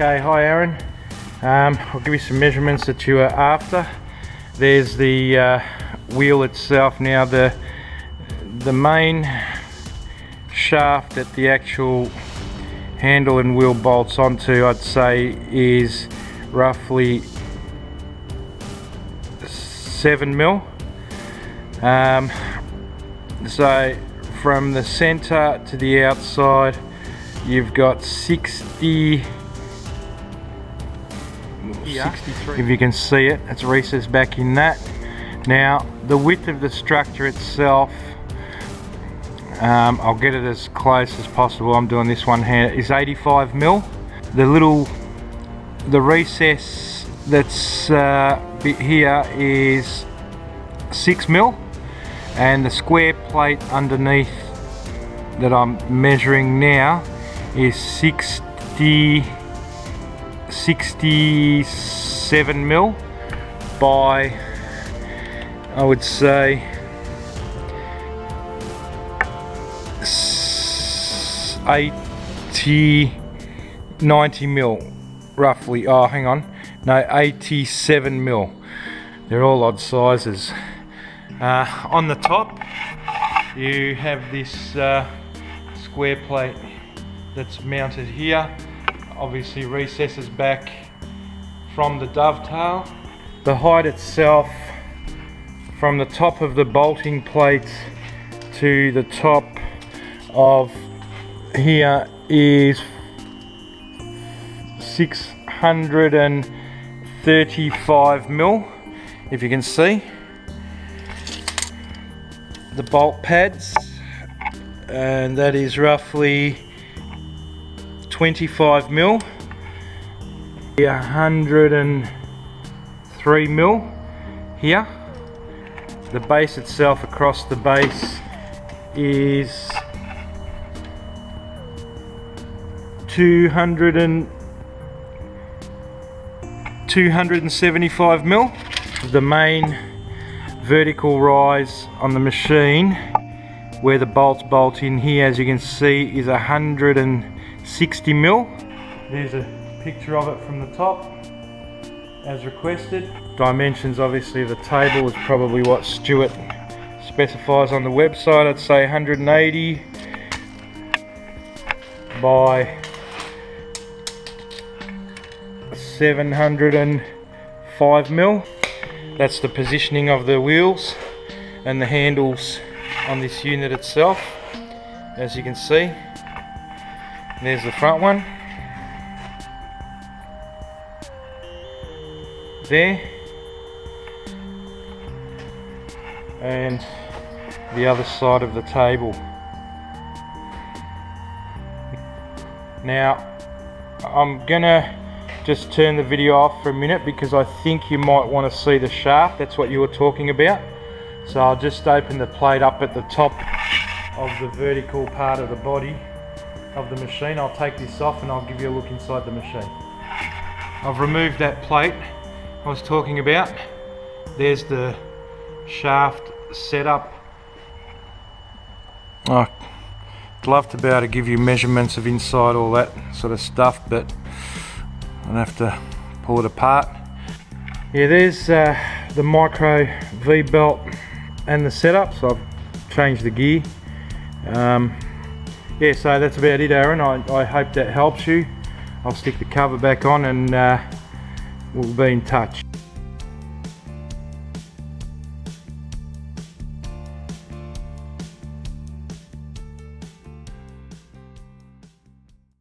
Okay, hi Aaron. I'll give you some measurements that you are after. There's the wheel itself. Now the main shaft that the actual handle and wheel bolts onto, I'd say, is roughly 7 mil. So from the center to the outside you've got 60, yeah, 63. If you can see it, it's recessed back in that. Now the width of the structure itself, I'll get it as close as possible. I'm doing this one here, is 85 mil. The recess that's here is 6 mil, and the square plate underneath that I'm measuring now is 67 mil by, I would say, 90 mil roughly. Oh, hang on, no, 87 mil. They're all odd sizes. On the top you have this square plate that's mounted here, obviously recesses back from the dovetail. The height itself from the top of the bolting plate to the top of here is 635 mil, if you can see. The bolt pads, and that is roughly 25 mil, 103 mil here. The base itself, across the base, is 275 mil. The main vertical rise on the machine, where the bolts bolt in here, as you can see, is 160 mil. There's a picture of it from the top as requested. Dimensions obviously of the table is probably what Stuart specifies on the website. I'd say 180 by 705 mil. That's the positioning of the wheels and the handles on this unit itself, as you can see. There's the front one there, and the other side of the table. Now I'm gonna just turn the video off for a minute because I think you might want to see the shaft. That's what you were talking about. So I'll just open the plate up at the top of the vertical part of the body of the machine. I'll take this off and I'll give you a look inside the machine. I've removed that plate I was talking about. There's the shaft setup. I'd love to be able to give you measurements of inside all that sort of stuff, but I'll have to pull it apart. Yeah, there's the micro V belt and the setup, so I've changed the gear. Yeah, so that's about it, Aaron. I hope that helps you. I'll stick the cover back on and we'll be in touch.